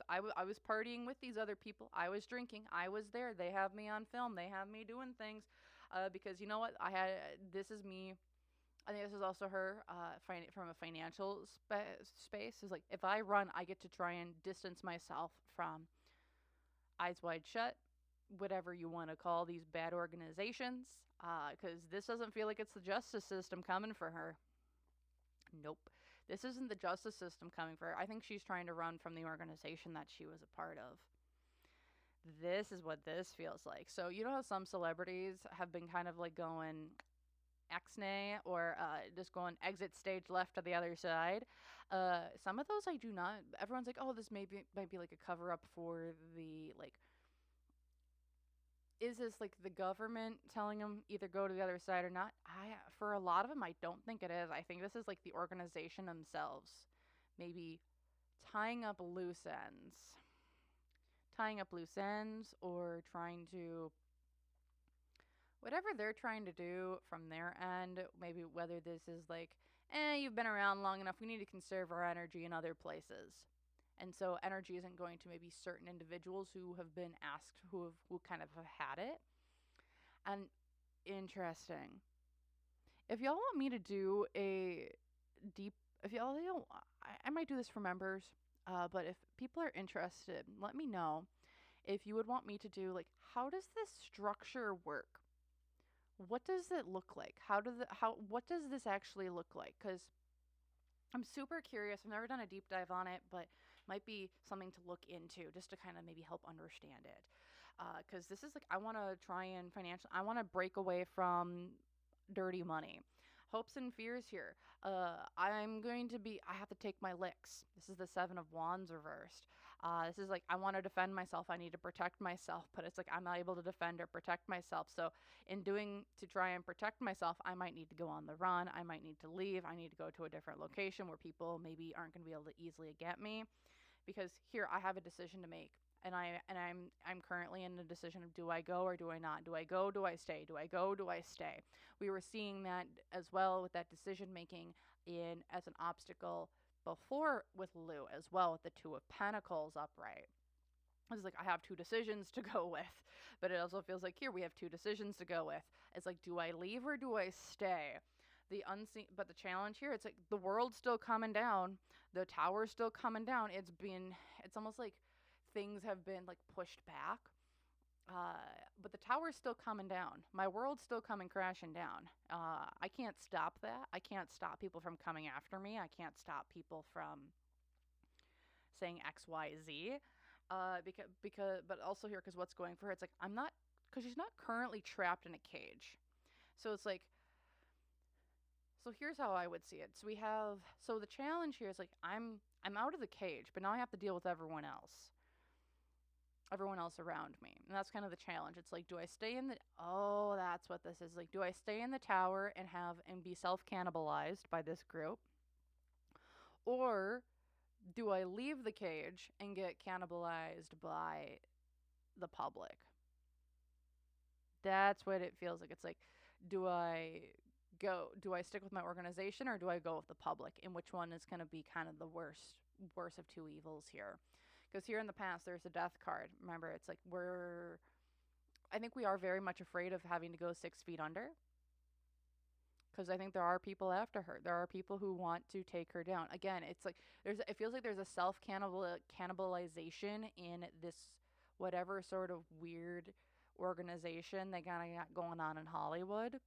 partying with these other people. I was drinking. I was there. They have me on film. They have me doing things. Because you know what? This is me. I think this is also her from a financial space. Is like, if I run, I get to try and distance myself from Eyes Wide Shut, whatever you want to call these bad organizations, because this doesn't feel like it's the justice system coming for her. Nope. This isn't the justice system coming for her. I think she's trying to run from the organization that she was a part of. This is what this feels like. So you know how some celebrities have been kind of like going X-nay or just going exit stage left to the other side. Some of those I do not. Everyone's like, oh, this might be like a cover up for the like is this like the government telling them either go to the other side or not? For a lot of them, I don't think it is. I think this is like the organization themselves, maybe tying up loose ends, or trying to whatever they're trying to do from their end. Maybe whether this is like, you've been around long enough. We need to conserve our energy in other places. And so energy isn't going to maybe certain individuals who have been asked, who kind of have had it. And interesting. If y'all want me to do a deep, if y'all don't, I might do this for members. But if people are interested, let me know if you would want me to do like, how does this structure work? What does it look like? What does this actually look like? Because I'm super curious. I've never done a deep dive on it, but might be something to look into just to kind of maybe help understand it. Because this is like, I want to try and I want to break away from dirty money. Hopes and fears here. I have to take my licks. This is the Seven of Wands reversed. This is like, I want to defend myself. I need to protect myself, but it's like, I'm not able to defend or protect myself. So to try and protect myself, I might need to go on the run. I might need to leave. I need to go to a different location where people maybe aren't going to be able to easily get me, because here I have a decision to make. And I'm currently in the decision of, do I go or do I not? Do I go? Do I stay? Do I go? Do I stay? We were seeing that as well with that decision making as an obstacle before with Lou as well, with the Two of Pentacles upright. It's like, I have two decisions to go with, but it also feels like here we have two decisions to go with. It's like, do I leave or do I stay? But the challenge here, it's like the world's still coming down, the tower's still coming down. It's almost like things have been like pushed back, but the tower's still coming down. My world's still coming crashing down. I can't stop that. I can't stop people from coming after me. I can't stop people from saying X, Y, Z. But also here, because what's going for her, it's like, because she's not currently trapped in a cage. So it's like, so here's how I would see it. So the challenge here is like, I'm out of the cage, but now I have to deal with everyone else around me. And that's kind of the challenge. It's like, do I stay that's what this is. Like, do I stay in the tower and be self-cannibalized by this group? Or do I leave the cage and get cannibalized by the public? That's what it feels like. It's like, do I stick with my organization or do I go with the public? And which one is going to be kind of the worst of two evils here? Because here in the past, there's a death card. Remember, it's like I think we are very much afraid of having to go 6 feet under. Because I think there are people after her. There are people who want to take her down. Again, it's like, it feels like there's a self-cannibalization in this whatever sort of weird organization they kind of got going on in Hollywood.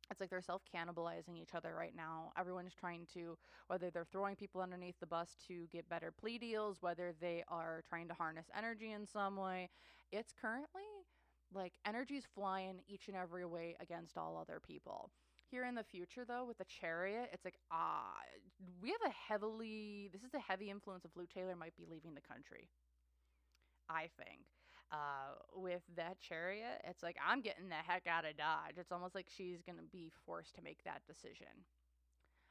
It's like they're self-cannibalizing each other right now. Everyone's trying to, whether they're throwing people underneath the bus to get better plea deals, whether they are trying to harness energy in some way. It's currently like energy's flying each and every way against all other people. Here in the future, though, with the Chariot, it's like, this is a heavy influence of Lou Taylor might be leaving the country, I think. With that Chariot, it's like, I'm getting the heck out of Dodge. It's almost like she's going to be forced to make that decision.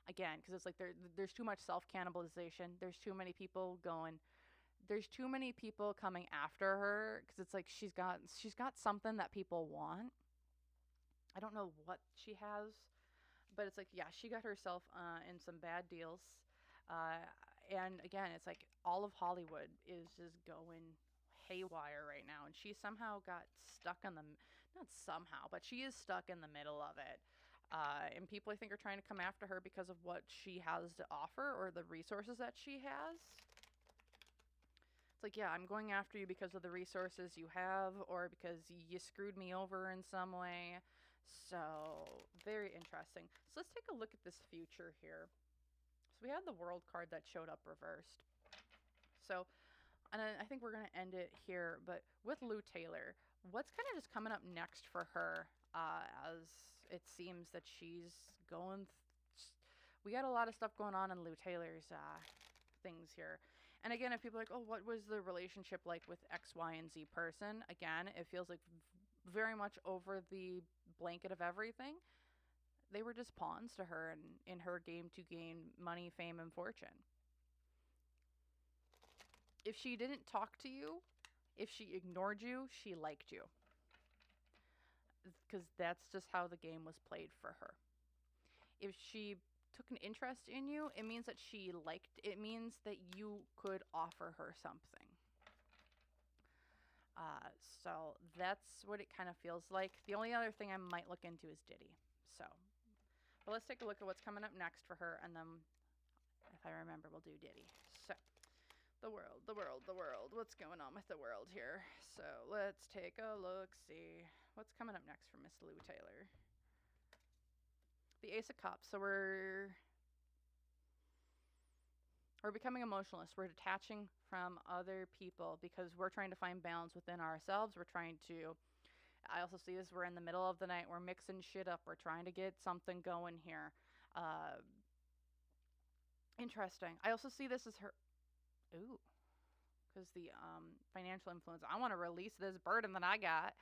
Again, because it's like there's too much self-cannibalization. There's too many people coming after her, because it's like she's got something that people want. I don't know what she has, but it's like, yeah, she got herself in some bad deals. And again, it's like all of Hollywood is just going haywire right now. And she somehow got stuck but she is stuck in the middle of it. And people, I think, are trying to come after her because of what she has to offer or the resources that she has. It's like, yeah, I'm going after you because of the resources you have or because you screwed me over in some way. So, very interesting. So let's take a look at this future here. So we had the World card that showed up reversed. So, and I think we're going to end it here. But with Lou Taylor, what's kind of just coming up next for her, as it seems that she's going... we got a lot of stuff going on in Lou Taylor's things here. And again, if people are like, oh, what was the relationship like with X, Y, and Z person? Again, it feels like very much over the blanket of everything. They were just pawns to her in her game to gain money, fame, and fortune. If she didn't talk to you, if she ignored you, she liked you. Because that's just how the game was played for her. If she took an interest in you, it means that she liked, it means that you could offer her something. So that's what it kind of feels like. The only other thing I might look into is Diddy. So, but let's take a look at what's coming up next for her, and then if I remember, we'll do Diddy. So, the world, the world, the world. What's going on with the world here? So let's take a look, see what's coming up next for Miss Lou Taylor. The Ace of Cups. So we're becoming emotionalist. We're detaching from other people because we're trying to find balance within ourselves. We're trying to, I also see this, we're in the middle of the night. We're mixing shit up. We're trying to get something going here. Interesting. I also see this as her, ooh, because the financial influence. I want to release this burden that I got.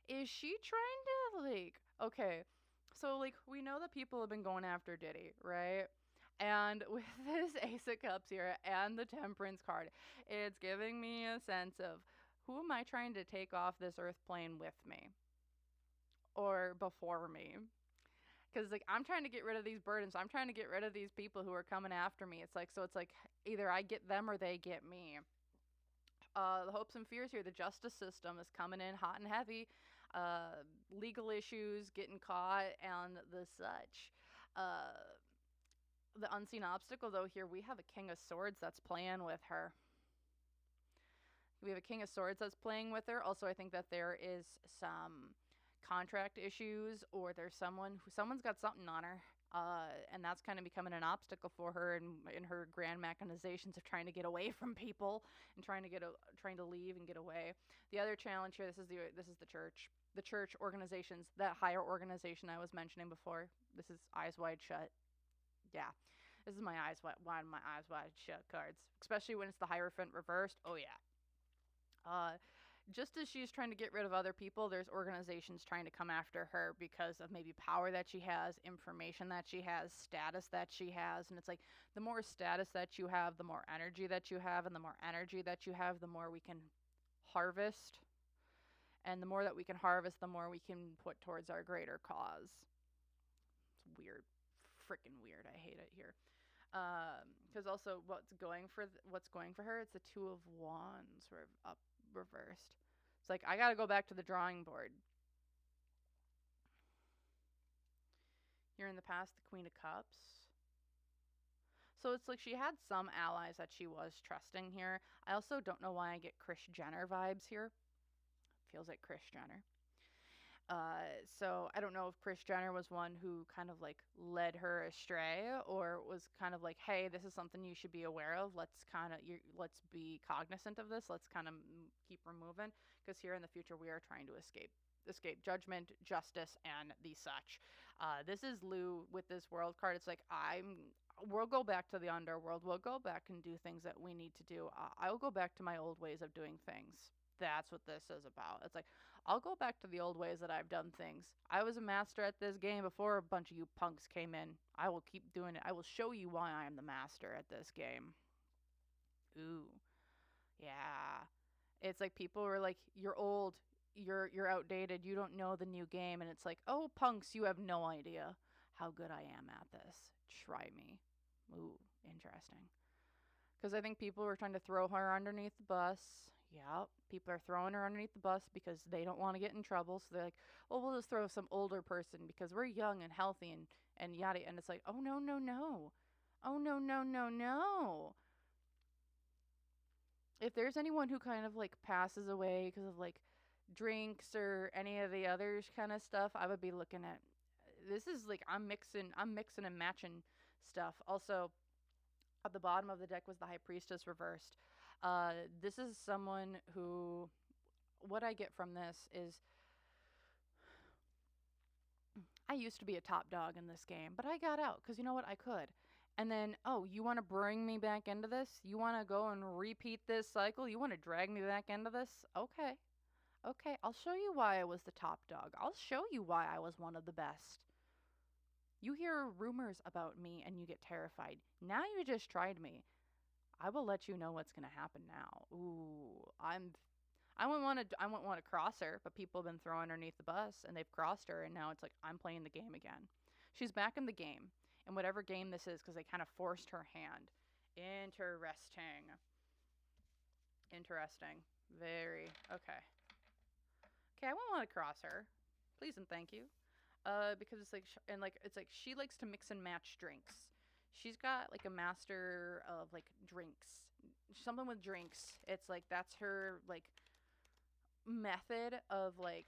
Is she trying to, like, okay, so, like, we know that people have been going after Diddy, right? And with this Ace of Cups here and the Temperance card, it's giving me a sense of, who am I trying to take off this earth plane with me? Or before me? Because, like, I'm trying to get rid of these burdens. I'm trying to get rid of these people who are coming after me. It's like, so it's like, either I get them or they get me. The hopes and fears here, the justice system is coming in hot and heavy. Legal issues, getting caught, and the such. The unseen obstacle, though, here we have a King of Swords that's playing with her. We have a King of Swords that's playing with her. Also, I think that there is some contract issues, or there's someone's got something on her. And that's kind of becoming an obstacle for her in her grand machinations of trying to get away from people and trying to leave and get away. The other challenge here, this is the church organizations, that higher organization I was mentioning before. This is Eyes Wide Shut. Yeah, this is my eyes wide shut cards, especially when it's the Hierophant reversed. Oh yeah. Just as she's trying to get rid of other people, there's organizations trying to come after her because of maybe power that she has, information that she has, status that she has. And it's like, the more status that you have, the more energy that you have, and the more energy that you have, the more we can harvest. And the more that we can harvest, the more we can put towards our greater cause. It's weird. Freaking weird. I hate it here. Because also what's going for her, it's the Two of Wands up reversed. It's like, I gotta go back to the drawing board. Here in the past, the Queen of Cups. So it's like she had some allies that she was trusting here. I also don't know why I get Kris Jenner vibes here. Feels like Kris Jenner. So I don't know if Kris Jenner was one who kind of like led her astray, or was kind of like, hey, this is something you should be aware of. Let's be cognizant of this. Let's kind of keep her moving, because here in the future we are trying to escape judgment, justice, and the such. This is Lou with this world card. It's like, we'll go back to the underworld. We'll go back and do things that we need to do. I'll go back to my old ways of doing things. That's what this is about. It's like, I'll go back to the old ways that I've done things. I was a master at this game before a bunch of you punks came in. I will keep doing it. I will show you why I am the master at this game. Ooh. Yeah. It's like people were like, you're old, you're outdated, you don't know the new game. And it's like, oh, punks, you have no idea how good I am at this. Try me. Ooh, interesting. Because I think people were trying to throw her underneath the bus. Yeah, people are throwing her underneath the bus because they don't want to get in trouble. So they're like, well, we'll just throw some older person because we're young and healthy and yada. And it's like, oh, no, no, no. Oh, no, no, no, no. If there's anyone who kind of like passes away because of like drinks or any of the other kind of stuff, I would be looking at, this is like, I'm mixing and matching stuff. Also, at the bottom of the deck was the High Priestess reversed. This is someone who, what I get from this is, I used to be a top dog in this game, but I got out because you know what? I could. And then, oh, you want to bring me back into this? You want to go and repeat this cycle? You want to drag me back into this? Okay. Okay, I'll show you why I was the top dog. I'll show you why I was one of the best. You hear rumors about me and you get terrified. Now you just tried me. I will let you know what's gonna happen now. Ooh, I wouldn't want to cross her, but people have been throwing her underneath the bus and they've crossed her, and now it's like I'm playing the game again. She's back in the game, in whatever game this is, because they kind of forced her hand. Interesting. Interesting. Very okay. Okay, I wouldn't want to cross her. Please and thank you. Because it's like, it's like she likes to mix and match drinks. She's got like a master of like drinks, something with drinks. It's like that's her like method of like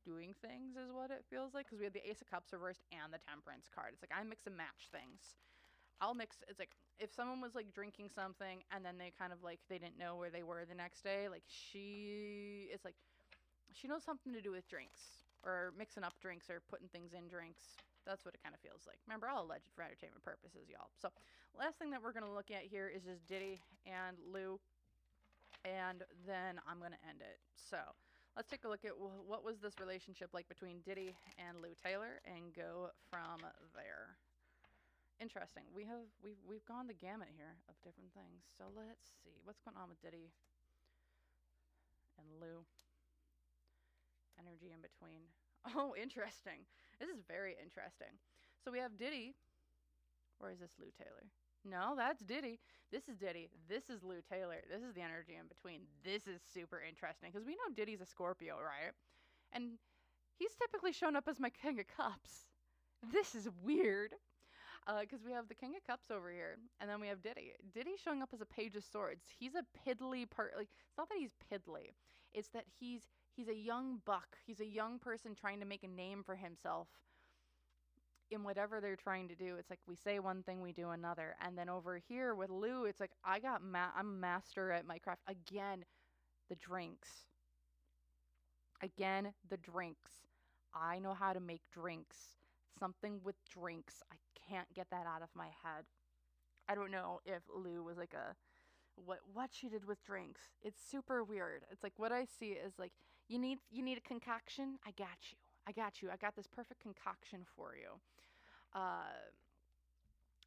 doing things is what it feels like, because we have the Ace of Cups reversed and the Temperance card. It's like I mix and match things. I'll mix. It's like if someone was like drinking something and then they kind of like they didn't know where they were the next day. Like it's like she knows something to do with drinks or mixing up drinks or putting things in drinks. That's what it kind of feels like. Remember, all alleged for entertainment purposes, y'all. So, last thing that we're gonna look at here is just Diddy and Lou, and then I'm gonna end it. So, let's take a look at what was this relationship like between Diddy and Lou Taylor, and go from there. Interesting. We've gone the gamut here of different things. So let's see what's going on with Diddy and Lou. Energy in between. Oh, interesting. This is very interesting. So we have Diddy. Or is this Lou Taylor? No, that's Diddy. This is Diddy. This is Lou Taylor. This is the energy in between. This is super interesting because we know Diddy's a Scorpio, right? And he's typically shown up as my King of Cups. This is weird. Because we have the King of Cups over here, and then we have Diddy. Diddy showing up as a Page of Swords. He's a piddly part. Like, it's not that he's piddly. It's that he's a young buck. He's a young person trying to make a name for himself in whatever they're trying to do. It's like we say one thing, we do another. And then over here with Lou, it's like I'm master at my craft. Again, the drinks. Again, the drinks. I know how to make drinks. Something with drinks. I can't get that out of my head. I don't know if Lou was like what she did with drinks. It's super weird. It's like what I see is like you need a concoction. I got you. I got you. I got this perfect concoction for you.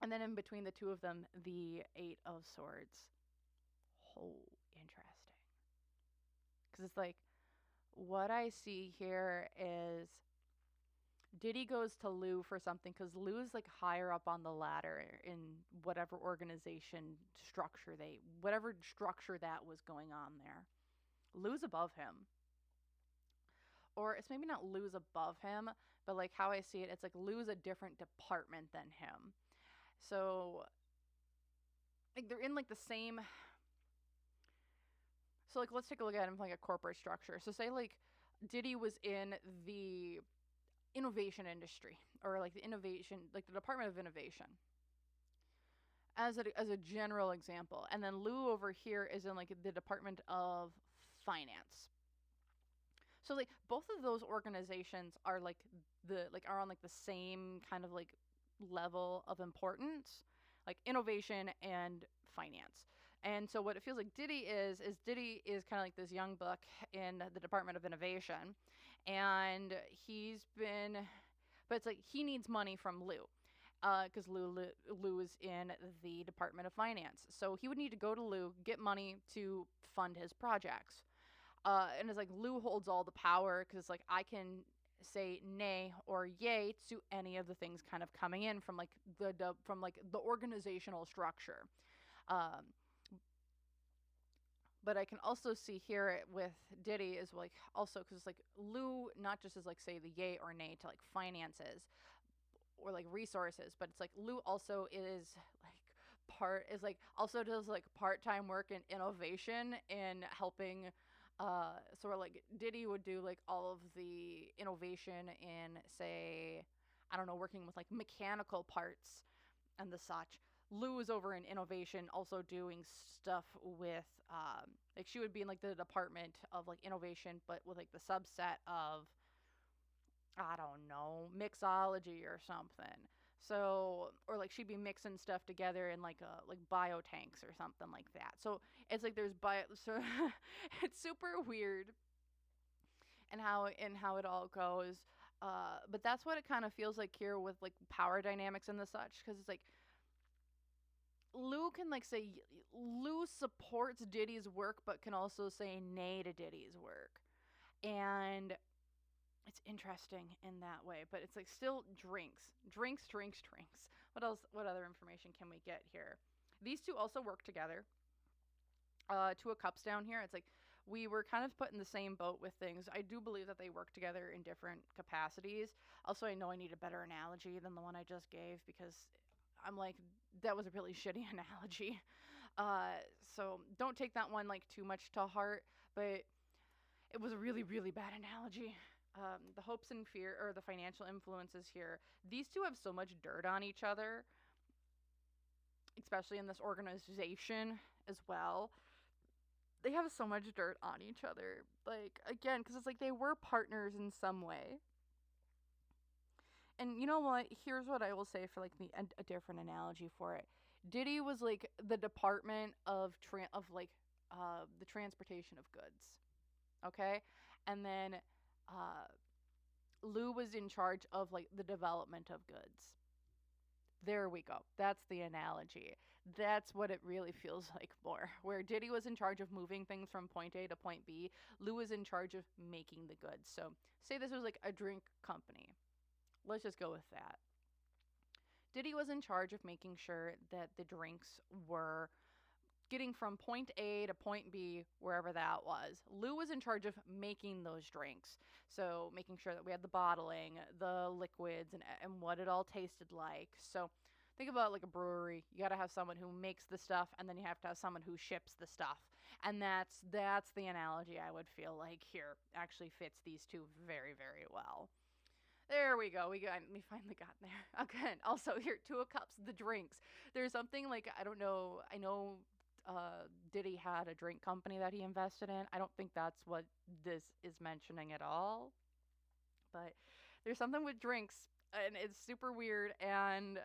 And then in between the two of them, the Eight of Swords. Oh, interesting. Because it's like what I see here is Diddy goes to Lou for something because Lou is like higher up on the ladder in whatever organization whatever structure that was going on there. Lou's above him. Or it's maybe not Lou's above him, but like how I see it, it's like Lou's a different department than him. So like they're in like the same. So like let's take a look at him from like a corporate structure. So say like Diddy was in the innovation industry, or like the innovation, like the Department of Innovation, as a general example, and then Lou over here is in like the Department of Finance. So like both of those organizations are like are on like the same kind of like level of importance, like innovation and finance. And so what it feels like Diddy is Diddy is kind of like this young buck in the Department of Innovation, and but it's like he needs money from Lou, because Lou is in the Department of Finance, so he would need to go to Lou, get money to fund his projects. And it's like Lou holds all the power because like I can say nay or yay to any of the things kind of coming in from like the organizational structure. Um, but I can also see here with Diddy is like also because like Lou not just as like say the yay or nay to like finances or like resources, but it's like Lou also is like also does like part-time work in innovation and helping. Sort of like Diddy would do like all of the innovation in, say, I don't know, working with like mechanical parts and the such. Lou is over in innovation, also doing stuff with, like she would be in like the department of like innovation, but with like the subset of, I don't know, mixology or something. So, or like she'd be mixing stuff together in like biotanks or something like that. So it's like so it's super weird and how it all goes. But that's what it kind of feels like here with like power dynamics and the such, because it's like Lou can like say Lou supports Diddy's work, but can also say nay to Diddy's work, and it's interesting in that way. But it's like still drinks. What else? What other information can we get here? These two also work together. Two of Cups down here. It's like we were kind of put in the same boat with things. I do believe that they work together in different capacities. Also, I know I need a better analogy than the one I just gave, because I'm like, that was a really shitty analogy. So don't take that one like too much to heart, but it was a really, really bad analogy. The hopes and fear, or the financial influences here, these two have so much dirt on each other, especially in this organization as well. They have so much dirt on each other. Like, again, because it's like they were partners in some way. And you know what? Here's what I will say for like a different analogy for it. Diddy was like the department of the transportation of goods. Okay? And then Lou was in charge of like the development of goods. There we go. That's the analogy. That's what it really feels like more. Where Diddy was in charge of moving things from point A to point B, Lou was in charge of making the goods. So, say this was like a drink company. Let's just go with that. Diddy was in charge of making sure that the drinks were getting from point A to point B, wherever that was. Lou was in charge of making those drinks. So making sure that we had the bottling, the liquids, and what it all tasted like. So think about like a brewery. You got to have someone who makes the stuff, and then you have to have someone who ships the stuff. And that's the analogy I would feel like here actually fits these two very, very well. There we go. We finally got there. Again, also here, Two of Cups, the drinks. There's something like, I don't know. I know Diddy had a drink company that he invested in. I don't think that's what this is mentioning at all. But there's something with drinks, and it's super weird. And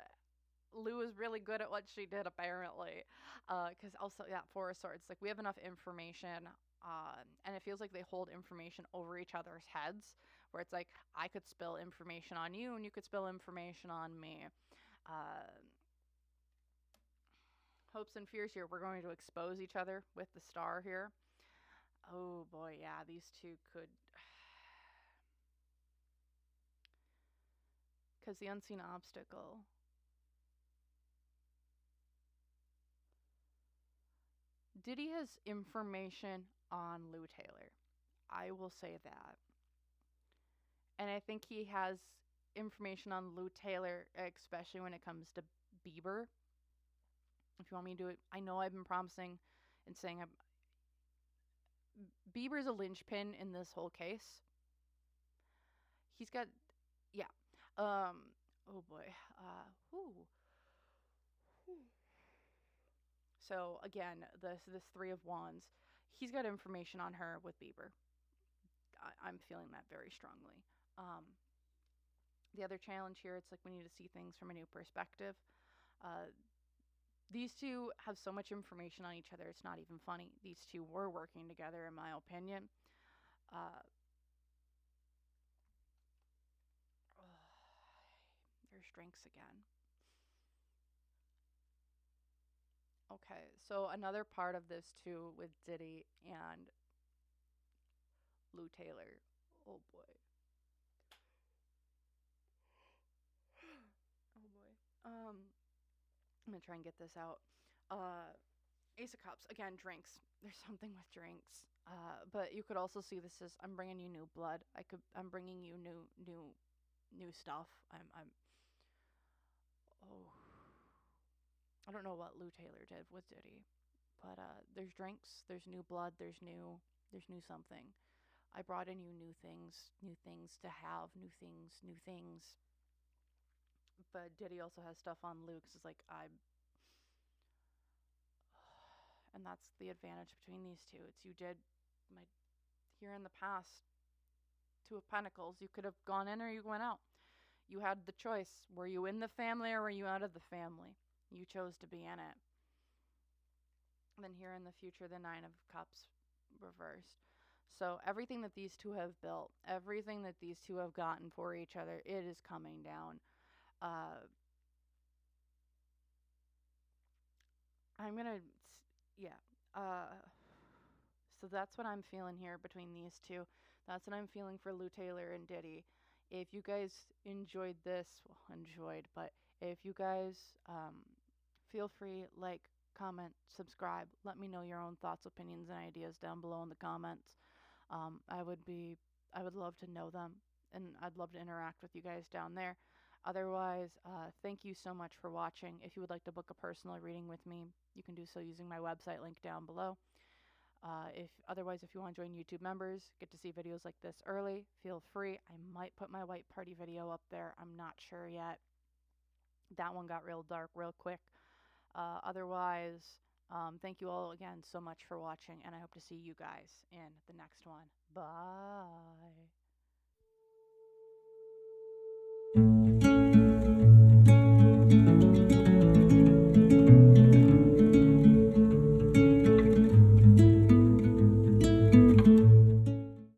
Lou is really good at what she did, apparently. Because also, yeah, Four of Swords. Like, we have enough information, and it feels like they hold information over each other's heads, where it's like, I could spill information on you, and you could spill information on me. Uh, Hopes and fears here. We're going to expose each other with the star here. Oh boy, yeah, these two could. Because the unseen obstacle. Diddy has information on Lou Taylor. I will say that. And I think he has information on Lou Taylor, especially when it comes to Bieber. If you want me to do it, I know I've been promising and saying Bieber's a linchpin in this whole case. He's got, yeah. Oh boy. Whoo. So again, this Three of Wands, he's got information on her with Bieber. I'm feeling that very strongly. The other challenge here, it's like we need to see things from a new perspective. These two have so much information on each other, it's not even funny. These two were working together, in my opinion. There's drinks again. Okay, so another part of this too with Diddy and Lou Taylor. Oh boy. Oh boy. I'm gonna try and get this out. Ace of Cups again. Drinks. There's something with drinks. But you could also see this as I'm bringing you new blood. I'm bringing you new stuff. I'm. Oh. I don't know what Lou Taylor did with Diddy, but there's drinks. There's new blood. There's new something. I brought in you new things to have, new things. But Diddy also has stuff on Lou, because it's like and that's the advantage between these two. It's you did my here in the past. Two of Pentacles. You could have gone in or you went out. You had the choice. Were you in the family or were you out of the family? You chose to be in it. And then here in the future, the Nine of Cups reversed. So everything that these two have built, everything that these two have gotten for each other, it is coming down. Uh, I'm gonna, yeah. So that's what I'm feeling here between these two. That's what I'm feeling for Lou Taylor and Diddy. If you guys enjoyed this, well, enjoyed, but if you guys feel free, like, comment, subscribe. Let me know your own thoughts, opinions, and ideas down below in the comments. Um, I would be, I would love to know them, and I'd love to interact with you guys down there. Otherwise, thank you so much for watching. If you would like to book a personal reading with me, you can do so using my website link down below. If otherwise, if you want to join YouTube members, get to see videos like this early, feel free. I might put my white party video up there. I'm not sure yet. That one got real dark real quick. Otherwise, thank you all again so much for watching, and I hope to see you guys in the next one. Bye.